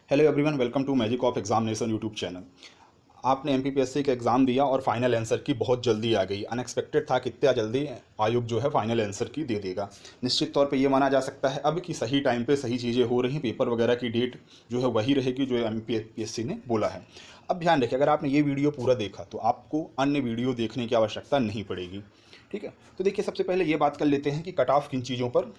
Hello everyone, welcome to magic of examination YouTube channel. आपने MPPSC का exam दिया और फाइनल आंसर की बहुत जल्दी आ गई। अनएक्सपेक्टेड था कितना जल्दी आयोग जो है फाइनल आंसर की दे देगा। निश्चित तौर पे ये माना जा सकता है अब कि सही टाइम पे सही चीज़ें हो रही, पेपर वगैरह की डेट जो है वही रहेगी जो एमपीएससी ने बोला है। अब ध्यान रखिए, अगर आपने ये वीडियो पूरा देखा तो आपको अन्य वीडियो देखने की आवश्यकता नहीं पड़ेगी। ठीक है, तो देखिए सबसे पहले ये बात कर लेते हैं कि कट ऑफ किन चीज़ों पर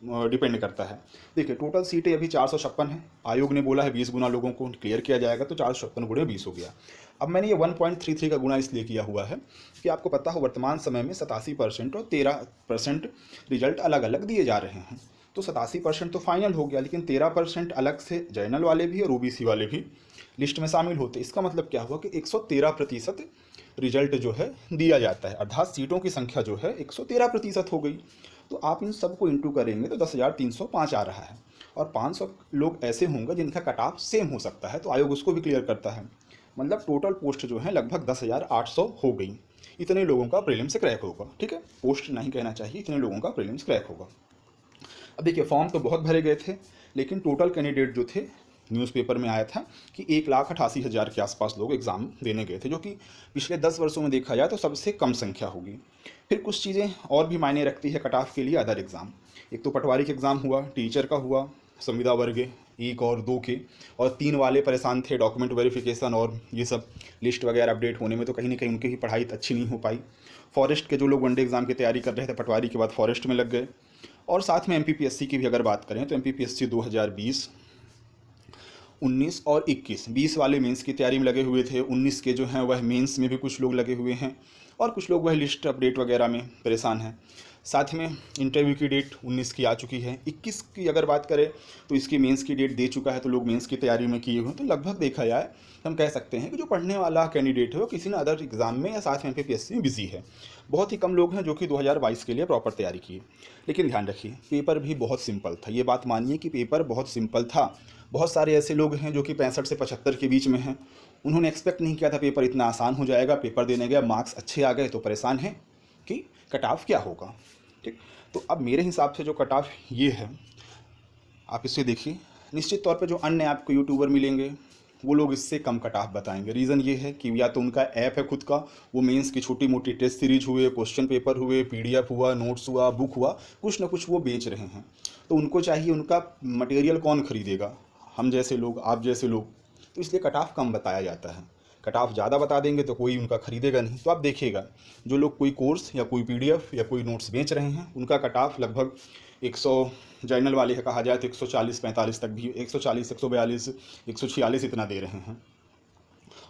डिपेंड करता है। देखिए टोटल सीटें अभी 456 हैं। आयोग ने बोला है 20 गुना लोगों को क्लियर किया जाएगा, तो 456 गुणे 20 हो गया। अब मैंने ये 1.33 का गुना इसलिए किया हुआ है कि आपको पता हो वर्तमान समय में 87% और 13% रिजल्ट अलग अलग दिए जा रहे हैं। तो 87% तो फाइनल हो गया, लेकिन 13% अलग से जनरल वाले भी और ओबीसी वाले भी लिस्ट में शामिल होते। इसका मतलब क्या हुआ कि 113% रिजल्ट जो है दिया जाता है, अर्थात सीटों की संख्या जो है 113% हो गई। तो आप इन सबको इंटू करेंगे तो 10,305 आ रहा है, और 500 लोग ऐसे होंगे जिनका कट ऑफ सेम हो सकता है, तो आयोग उसको भी क्लियर करता है। मतलब टोटल पोस्ट जो है लगभग 10,800 हो गई। इतने लोगों का प्रीलिम्स क्रैक होगा। ठीक है, पोस्ट नहीं कहना चाहिए, इतने लोगों का प्रीलिम्स क्रैक होगा। अब देखिए फॉर्म तो बहुत भरे गए थे, लेकिन टोटल कैंडिडेट जो थे, न्यूज़पेपर में आया था कि 1,88,000 के आसपास लोग एग्ज़ाम देने गए थे, जो कि पिछले 10 वर्षों में देखा जाए तो सबसे कम संख्या होगी। फिर कुछ चीज़ें और भी मायने रखती है कट ऑफ के लिए, अदर एग्ज़ाम। एक तो पटवारी का एग्ज़ाम हुआ, टीचर का हुआ, संविदा वर्ग 1 और 2 के, और 3 वाले परेशान थे डॉक्यूमेंट वेरिफिकेशन और ये सब लिस्ट वगैरह अपडेट होने में, तो कहीं ना कहीं उनकी भी पढ़ाई अच्छी नहीं हो पाई। फॉरेस्ट के जो लोग वनडे एग्ज़ाम की तैयारी कर रहे थे पटवारी के बाद फॉरेस्ट में लग गए। और साथ में एमपीपीएससी की भी अगर बात करें तो एमपीपीएससी 2020, 19 और 21, 20 वाले मेंस की तैयारी में लगे हुए थे। 19 के जो हैं वह मेंस में भी कुछ लोग लगे हुए हैं, और कुछ लोग वह लिस्ट अपडेट वगैरह में परेशान हैं। साथ में इंटरव्यू की डेट 19 की आ चुकी है। 21 की अगर बात करें तो इसकी मेंस की डेट दे चुका है, तो लोग मेंस की तैयारी में किए हुए हैं। तो लगभग देखा जाए हम कह सकते हैं कि जो पढ़ने वाला कैंडिडेट है वो किसी न अदर एग्ज़ाम में या साथ में एमपीपीएससी में बिजी है। बहुत ही कम लोग हैं जो कि 2022 के लिए प्रॉपर तैयारी किए। लेकिन ध्यान रखिए, पेपर भी बहुत सिंपल था। ये बात मानिए कि पेपर बहुत सिंपल था। बहुत सारे ऐसे लोग हैं जो कि 65 से 75 के बीच में हैं, उन्होंने एक्सपेक्ट नहीं किया था पेपर इतना आसान हो जाएगा। पेपर देने गया, मार्क्स अच्छे आ गए, तो परेशान हैं कि कट ऑफ क्या होगा। ठीक, तो अब मेरे हिसाब से जो कट ऑफ ये है, आप इसे देखिए। निश्चित तौर पे जो अन्य आपको यूट्यूबर मिलेंगे वो लोग इससे कम कट ऑफ बताएंगे। रीज़न ये है कि या तो उनका ऐप है खुद का, वो मेंस की छोटी मोटी टेस्ट सीरीज हुए, क्वेश्चन पेपर हुए, पीडीएफ हुआ, नोट्स हुआ, बुक हुआ, कुछ ना कुछ वो बेच रहे हैं। तो उनको चाहिए, उनका मटेरियल कौन खरीदेगा? हम जैसे लोग, आप जैसे लोग। तो इसलिए कट ऑफ कम बताया जाता है। कट ऑफ ज़्यादा बता देंगे तो कोई उनका खरीदेगा नहीं। तो आप देखिएगा, जो लोग कोई कोर्स या कोई पीडीएफ या कोई नोट्स बेच रहे हैं उनका कट ऑफ लगभग 100, जर्नल वाले का कहा जाए तो 140-45 तक भी, 140, 142, 146 इतना दे रहे हैं।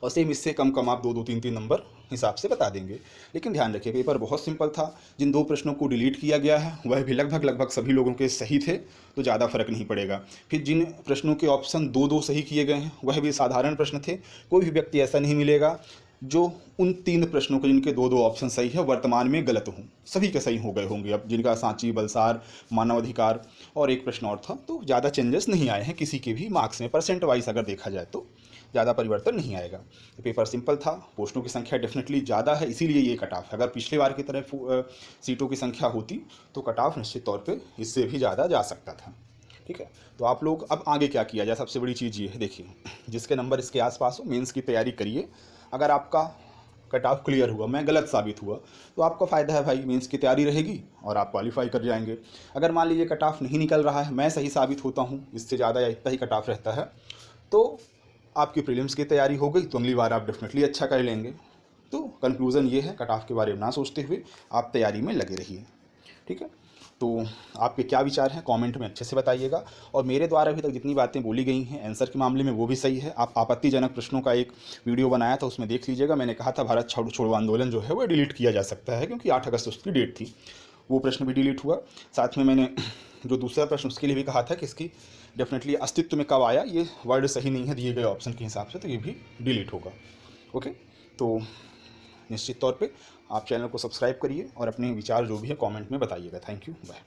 और सेम इससे कम कम आप 2-2, 3-3 नंबर हिसाब से बता देंगे। लेकिन ध्यान रखिए पेपर बहुत सिंपल था। जिन 2 प्रश्नों को डिलीट किया गया है वह भी लगभग लगभग सभी लोगों के सही थे, तो ज़्यादा फर्क नहीं पड़ेगा। फिर जिन प्रश्नों के ऑप्शन 2-2 सही किए गए हैं वह भी साधारण प्रश्न थे। कोई भी व्यक्ति ऐसा नहीं मिलेगा जो उन 3 प्रश्नों के जिनके 2-2 ऑप्शन सही है वर्तमान में गलत हों। सभी के सही हो गए होंगे। अब जिनका सांची, बलसार, मानवाधिकार और एक प्रश्न और था, तो ज़्यादा चेंजेस नहीं आए हैं किसी के भी मार्क्स में। परसेंट वाइज अगर देखा जाए तो ज़्यादा परिवर्तन नहीं आएगा। पेपर सिंपल था, पोस्टों की संख्या डेफिनेटली ज़्यादा है, इसीलिए ये कट ऑफ है। अगर पिछले बार की तरह सीटों की संख्या होती तो कट ऑफ निश्चित तौर पे इससे भी ज़्यादा जा सकता था। ठीक है, तो आप लोग अब आगे क्या किया जाए, सबसे बड़ी चीज़ ये है। देखिए, जिसके नंबर इसके आसपास हो मेंस की तैयारी करिए। अगर आपका कट ऑफ क्लियर हुआ, मैं गलत साबित हुआ, तो आपका फ़ायदा है भाई, मेंस की तैयारी रहेगी और आप क्वालिफाई कर जाएंगे। अगर मान लीजिए कट ऑफ नहीं निकल रहा है, मैं सही साबित होता हूँ, इससे ज़्यादा या इतना ही कट ऑफ रहता है, तो आपकी प्रीलिम्स की तैयारी हो गई, तो अगली बार आप डेफिनेटली अच्छा कर लेंगे। तो कंक्लूज़न ये है, कट ऑफ के बारे में ना सोचते हुए आप तैयारी में लगे रहिए। ठीक है, तो आपके क्या विचार हैं कमेंट में अच्छे से बताइएगा। और मेरे द्वारा अभी तक जितनी बातें बोली गई हैं आंसर के मामले में वो भी सही है। आप आपत्तिजनक प्रश्नों का एक वीडियो बनाया था, उसमें देख लीजिएगा। मैंने कहा था भारत छोड़ो आंदोलन जो है वो डिलीट किया जा सकता है, क्योंकि 8 अगस्त उसकी डेट थी। वो प्रश्न भी डिलीट हुआ। साथ में मैंने जो दूसरा प्रश्न उसके लिए भी कहा था कि इसकी डेफिनेटली अस्तित्व में कब आया, ये वर्ड सही नहीं है दिए गए ऑप्शन के हिसाब से, तो ये भी डिलीट होगा। ओके, तो निश्चित तौर पे आप चैनल को सब्सक्राइब करिए और अपने विचार जो भी है कमेंट में बताइएगा। Thank you, bye.